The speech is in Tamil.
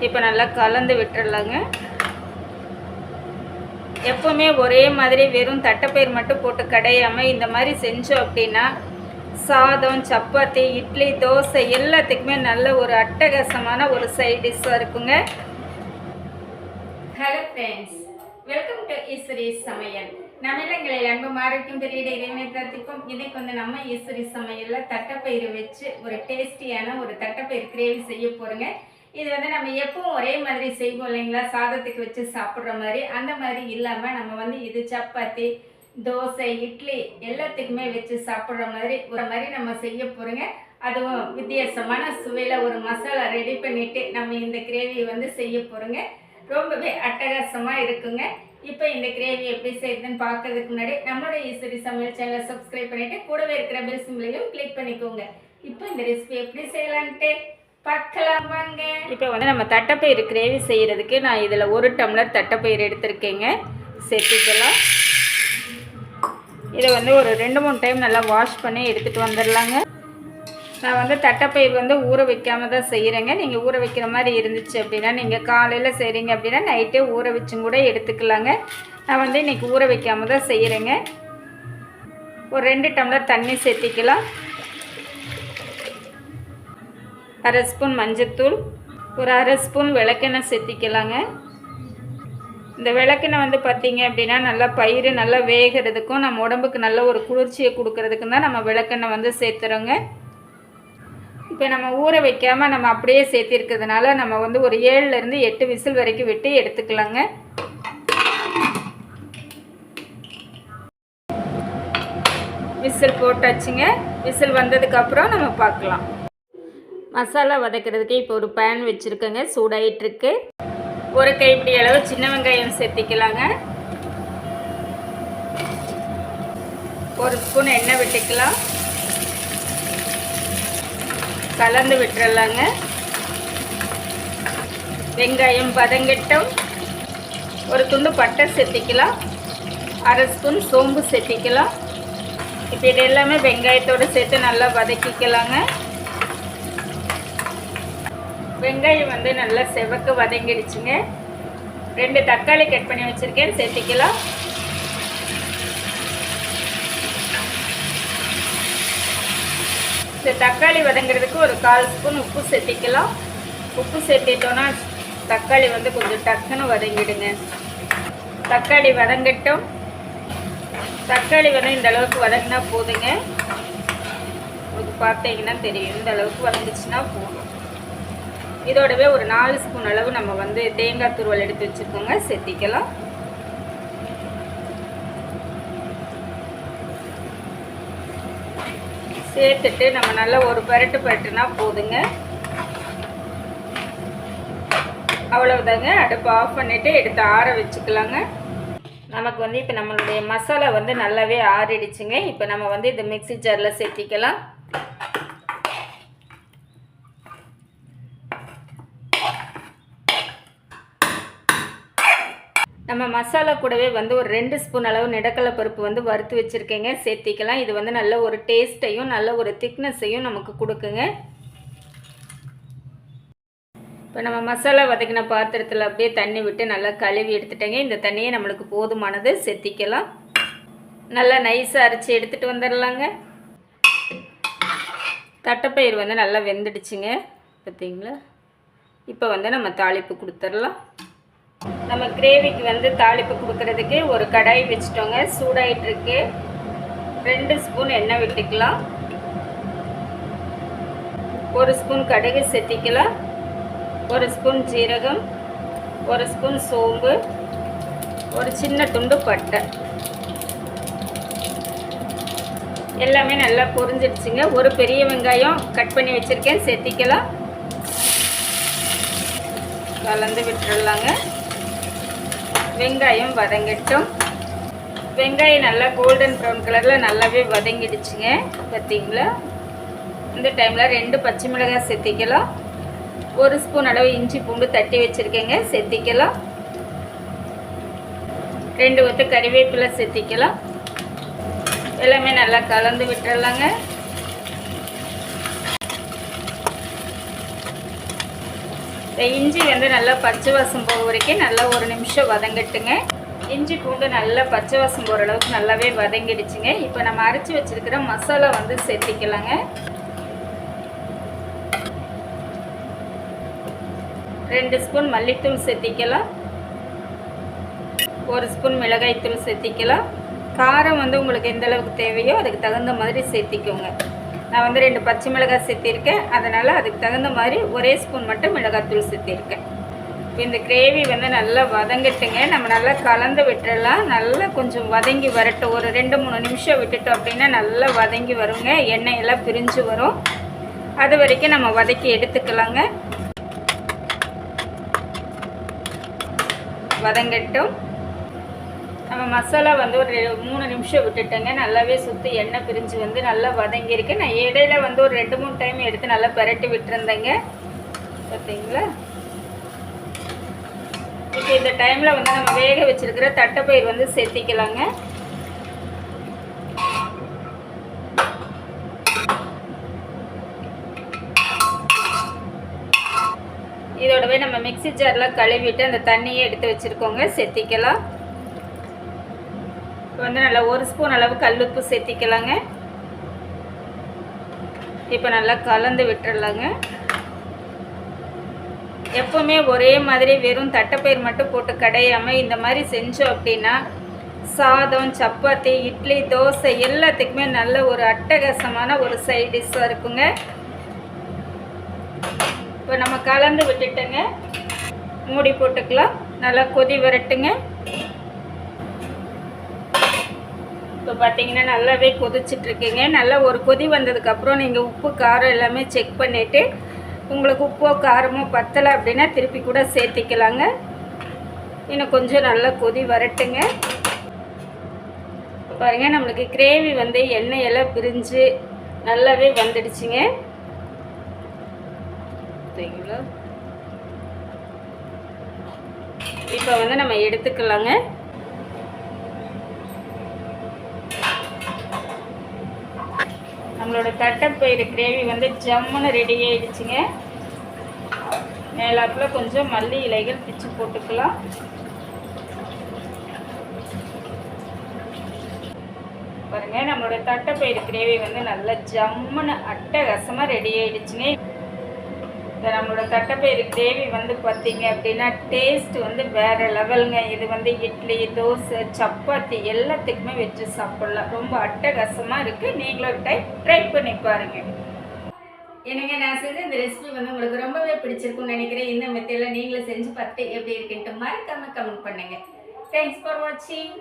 இப்போ நல்லா கலந்து விட்டுறலாங்க. எப்போவுமே ஒரே மாதிரி வெறும் தட்டைப்பயிர் மட்டும் போட்டு கடையாமல் இந்த மாதிரி செஞ்சோம் அப்படின்னா சாதம், சப்பாத்தி, இட்லி, தோசை எல்லாத்துக்குமே நல்ல ஒரு அட்டகாசமான ஒரு சைட் டிஷ்ஷாக இருக்குங்க. Hello friends, welcome to Eswari சமையல். நம்ம இல்லங்களில் அன்பும் ஆரோக்கியம் பெரிய இறைவனை பிரார்த்திப்போம். இன்னைக்கு நம்ம ஈஸ்வரி சமையலில் தட்டைப்பயிறு வச்சு ஒரு டேஸ்டியான ஒரு தட்டைப்பயிறு கிரேவி செய்ய போகிறோங்க. இது நம்ம எப்பவும் ஒரே மாதிரி செய்வோம் இல்லைங்களா, சாதத்துக்கு வச்சு சாப்பிட்ற மாதிரி. அந்த மாதிரி இல்லாமல் நம்ம இது சப்பாத்தி, தோசை, இட்லி எல்லாத்துக்குமே வச்சு சாப்பிட்ற மாதிரி நம்ம செய்ய போகிறோங்க. அதுவும் வித்தியாசமான சுவையில் ஒரு மசாலா ரெடி பண்ணிவிட்டு நம்ம இந்த கிரேவியை செய்ய போகிறோங்க. ரொம்பவே அட்டகாசமாக இருக்குங்க. இப்போ இந்த கிரேவி எப்படி செய்யுதுன்னு பார்க்கறதுக்கு முன்னாடி நம்மளோட ஈஸ்வரி சமையல் சேனலை சப்ஸ்கிரைப் பண்ணிவிட்டு கூடவே இருக்கிற பெல் சிம்பிளையும் கிளிக் பண்ணிக்கோங்க. இப்போ இந்த ரெசிபி எப்படி செய்யலான்ட்டு பார்க்கலாம் வாங்க. இப்போ நம்ம தட்டைப்பயிறு கிரேவி செய்கிறதுக்கு நான் இதில் 1 டம்ளர் தட்டைப்பயிறு எடுத்திருக்கேங்க. சேர்த்துக்கலாம். இதை ஒரு 2-3 டைம் நல்லா வாஷ் பண்ணி எடுத்துகிட்டு வந்துடலாங்க. நான் தட்டைப்பயிர் ஊற வைக்காம தான் செய்கிறேங்க. நீங்கள் ஊற வைக்கிற மாதிரி இருந்துச்சு அப்படின்னா நீங்கள் காலையில் செய்கிறீங்க அப்படின்னா நைட்டே ஊற வச்சும் கூட எடுத்துக்கலாங்க. நான் இன்றைக்கி ஊற வைக்காம தான் செய்கிறேங்க. ஒரு 2 டம்ளர் தண்ணி சேர்த்திக்கலாம். 1/2 ஸ்பூன் மஞ்சத்தூள், ஒரு 1/2 ஸ்பூன் விளக்கெண்ணெய் சேர்த்திக்கலாங்க. இந்த விளக்கெண்ணெய் பார்த்தீங்க அப்படின்னா நல்லா பயிர் நல்லா வேகிறதுக்கும் நம்ம உடம்புக்கு நல்ல ஒரு குளிர்ச்சியை கொடுக்கறதுக்கும் தான் நம்ம விளக்கெண்ணெய் சேர்த்துறோங்க. இப்போ நம்ம ஊற வைக்காமல் நம்ம அப்படியே சேர்த்திருக்கிறதுனால நம்ம ஒரு 7லேருந்து 8 விசில் வரைக்கும் விட்டு எடுத்துக்கலாங்க. விசில் போட்டாச்சுங்க. விசில் வந்ததுக்கப்புறம் நம்ம பார்க்கலாம். மசாலா வதக்கிறதுக்கு இப்போ ஒரு பேன் வச்சுருக்கேங்க, சூடாயிட்ருக்கு. ஒரு கைப்பிடி அளவு சின்ன வெங்காயம் சேர்த்திக்கலாங்க. 1 ஸ்பூன் எண்ணெய் விட்டுக்கலாம். கலந்து விட்டுறலாங்க. வெங்காயம் வதங்கட்டும். ஒரு துண்டு பட்டை சேர்த்திக்கலாம். 1/2 ஸ்பூன் சோம்பு சேர்த்திக்கலாம். இப்போ இது எல்லாமே வெங்காயத்தோடு சேர்த்து நல்லா வதக்கிக்கலாங்க. வெங்காயம் நல்லா செவக்க வதங்கிடுச்சுங்க. 2 தக்காளி கட் பண்ணி வச்சுருக்கேன், சேர்த்திக்கலாம். இந்த தக்காளி வதங்கிறதுக்கு ஒரு 1/4 ஸ்பூன் உப்பு சேர்த்திக்கலாம். உப்பு சேர்த்திட்டோன்னா தக்காளி கொஞ்சம் டக்குன்னு வதங்கிடுங்க. தக்காளி வதங்கட்டும். தக்காளி இந்த அளவுக்கு வதங்கினா போதுங்க. உங்களுக்கு பார்த்தீங்கன்னா தெரியும், இந்த அளவுக்கு வதங்கிச்சுன்னா போதும். இதோடவே ஒரு 4 ஸ்பூன் அளவு நம்ம தேங்காய் துருவல் எடுத்து வச்சுருக்கோங்க, சேர்த்திக்கலாம். சேர்த்துட்டு நம்ம நல்லா ஒரு பரட்டுனா போதுங்க. அவ்வளவுதாங்க. அடுப்பு ஆஃப் பண்ணிவிட்டு எடுத்து ஆற வச்சுக்கலாங்க. நமக்கு இப்போ நம்மளுடைய மசாலா நல்லாவே ஆறிடுச்சுங்க. இப்போ நம்ம இந்த மிக்ஸி ஜாரில் சேர்த்திக்கலாம். நம்ம மசாலா கூடவே ஒரு 2 ஸ்பூன் அளவு நிலக்கடலை பருப்பு வறுத்து வச்சுருக்கேங்க, சேர்த்திக்கலாம். இது நல்ல ஒரு டேஸ்ட்டையும் நல்ல ஒரு திக்னஸையும் நமக்கு கொடுக்குங்க. இப்போ நம்ம மசாலா வதக்கின பாத்திரத்தில் அப்படியே தண்ணி விட்டு நல்லா கழுவி எடுத்துட்டேங்க. இந்த தண்ணியே நம்மளுக்கு போதுமானது, சேர்த்திக்கலாம். நல்லா நைஸாக அரைச்சி எடுத்துகிட்டு வந்துடலாங்க. தட்டைப்பயிர் நல்லா வெந்துடுச்சுங்க, பார்த்தீங்களா. இப்போ நம்ம தாளிப்பு கொடுத்துடலாம். நம்ம கிரேவிக்கு தாளிப்பு கொடுக்கறதுக்கு ஒரு கடாய் வச்சுட்டோங்க, சூடாயிட்ருக்கு. 2 ஸ்பூன் எண்ணெய் விட்டுக்கலாம். 1 ஸ்பூன் கடுகு சேர்த்திக்கலாம். 1 ஸ்பூன் ஜீரகம், 1 ஸ்பூன் சோம்பு, ஒரு சின்ன துண்டு பட்டை. எல்லாமே நல்லா பொரிஞ்சிடுச்சுங்க. ஒரு பெரிய வெங்காயம் கட் பண்ணி வச்சுருக்கேன், சேர்த்திக்கலாம். கலந்து விட்டுடலாங்க. வெங்காயம் வதங்கட்டும். வெங்காயம் நல்லா கோல்டன் ப்ரௌன் கலரில் நல்லாவே வதங்கிடுச்சுங்க, பார்த்தீங்களா. இந்த டைமில் 2 பச்சை மிளகாய் சேர்த்திக்கலாம். 1 ஸ்பூன் அளவு இஞ்சி பூண்டு தட்டி வச்சுருக்கேங்க, சேர்த்திக்கலாம். 2 கொத்து கறிவேப்பிலை சேர்த்திக்கலாம். எல்லாமே நல்லா கலந்து விட்டுறலாங்க. இந்த இஞ்சி வந்து நல்லா பச்சை வாசம் போக வரைக்கும் நல்லா ஒரு நிமிஷம் வதங்கட்டுங்க. இஞ்சி பூண்டு நல்லா பச்சை வாசம் போகிற அளவுக்கு நல்லாவே வதங்கிடுச்சுங்க. இப்போ நம்ம அரைச்சி வச்சுருக்கிற மசாலா வந்து சேர்த்திக்கலாங்க. 2 ஸ்பூன் மல்லித்தூள் சேர்த்திக்கலாம். 1 ஸ்பூன் மிளகாய்த்தூள் சேர்த்திக்கலாம். காரம் வந்து உங்களுக்கு எந்த அளவுக்கு தேவையோ அதுக்கு தகுந்த மாதிரி சேர்த்திக்கோங்க. நான் வந்து 2 பச்சை மிளகாய் சேர்த்திருக்கேன். அதனால் அதுக்கு தகுந்த மாதிரி 1 ஸ்பூன் மட்டும் மிளகாய்த்தூள் சேர்த்திருக்கேன். இப்போ இந்த கிரேவி வந்து நல்லா வதங்கட்டுங்க. நம்ம நல்லா கலந்து விட்டுறலாம். நல்லா கொஞ்சம் வதங்கி வரட்டும். ஒரு 2-3 நிமிஷம் விட்டுட்டோம் அப்படின்னா நல்லா வதங்கி வருங்க. எண்ணெய் எல்லாம் பிரிஞ்சு வரும். அது வரைக்கும் நம்ம வதக்கி எடுத்துக்கலாங்க. வதங்கட்டும். நம்ம மசாலா வந்து ஒரு 3 நிமிஷம் விட்டுட்டேங்க. நல்லாவே சுற்றி எண்ணெய் பிரிஞ்சு வந்து நல்லா வதங்கியிருக்கு. நான் இடையில வந்து ஒரு 2-3 டைம் எடுத்து நல்லா பரட்டி விட்டுருந்தேங்க. பார்த்தீங்களா? இப்போ இந்த டைமில் வந்து நம்ம வேக வச்சுருக்கிற தட்டைப்பயிர் வந்து சேர்த்திக்கலாங்க. இதோடவே நம்ம மிக்ஸி ஜாரில் கழுவிட்டு அந்த தண்ணியை எடுத்து வச்சுருக்கோங்க, சேர்த்திக்கலாம். இப்போ வந்து நல்லா 1 ஸ்பூன் அளவு கல்லுப்பு சேர்த்திக்கலாங்க. இப்போ நல்லா கலந்து விட்டுறலாங்க. எப்போவுமே ஒரே மாதிரி வெறும் தட்டைப்பயிர் மட்டும் போட்டு கடையாமல் இந்த மாதிரி செஞ்சோம் அப்படின்னா சாதம், சப்பாத்தி, இட்லி, தோசை எல்லாத்துக்குமே நல்ல ஒரு அட்டகாசமான ஒரு சைட் டிஷ்ஷாக இருக்குங்க. இப்போ நம்ம கலந்து விட்டுட்டோங்க. மூடி போட்டுக்கலாம். நல்லா கொதி வரட்டுங்க. இப்போ பார்த்தீங்கன்னா நல்லாவே கொதிச்சிட்ருக்குங்க. நல்லா ஒரு கொதி வந்ததுக்கப்புறம் நீங்கள் உப்பு காரம் எல்லாமே செக் பண்ணிவிட்டு உங்களுக்கு உப்போ காரமோ பத்தலை அப்படின்னா திருப்பி கூட சேர்த்திக்கலாங்க. இன்னும் கொஞ்சம் நல்லா கொதி வரட்டுங்க. பாருங்கள், நம்மளுக்கு கிரேவி வந்து எண்ணெய் எல்லாம் பிரிஞ்சு நல்லாவே வந்துடுச்சுங்க. சரிங்களா? இப்போ வந்து நம்ம எடுத்துக்கலாங்க. நம்மளோட தட்டைப்பயிறு கிரேவி வந்து ஜம்முன்னு ரெடி ஆகிடுச்சுங்க. மேலாப்பில் கொஞ்சம் மல்லி இலைகள் பிச்சு போட்டுக்கலாம். பாருங்கள், நம்மளோட தட்டைப்பயிறு கிரேவி வந்து நல்லா ஜம்முன்னு அட்டகாசமாக ரெடி ஆகிடுச்சுங்க. நம்மளோட தட்டைப்பயிறு கிரேவி வந்து பார்த்தீங்க அப்படின்னா டேஸ்ட் வந்து வேறு லெவலுங்க. இது வந்து இட்லி, தோசை, சப்பாத்தி எல்லாத்துக்குமே வச்சு சாப்பிட்லாம். ரொம்ப அட்டகாசமாக இருக்குது. நீங்களும் ட்ரை பண்ணி பாருங்கள். எனக்கு நான் செஞ்ச இந்த ரெசிபி வந்து உங்களுக்கு ரொம்பவே பிடிச்சிருக்குன்னு நினைக்கிறேன். இந்த மெத்தடில் நீங்களும் செஞ்சு பார்த்து எப்படி இருக்குன்ட்டு மறக்காமல் கமெண்ட் பண்ணுங்கள். தேங்க்ஸ் ஃபார் வாட்சிங்.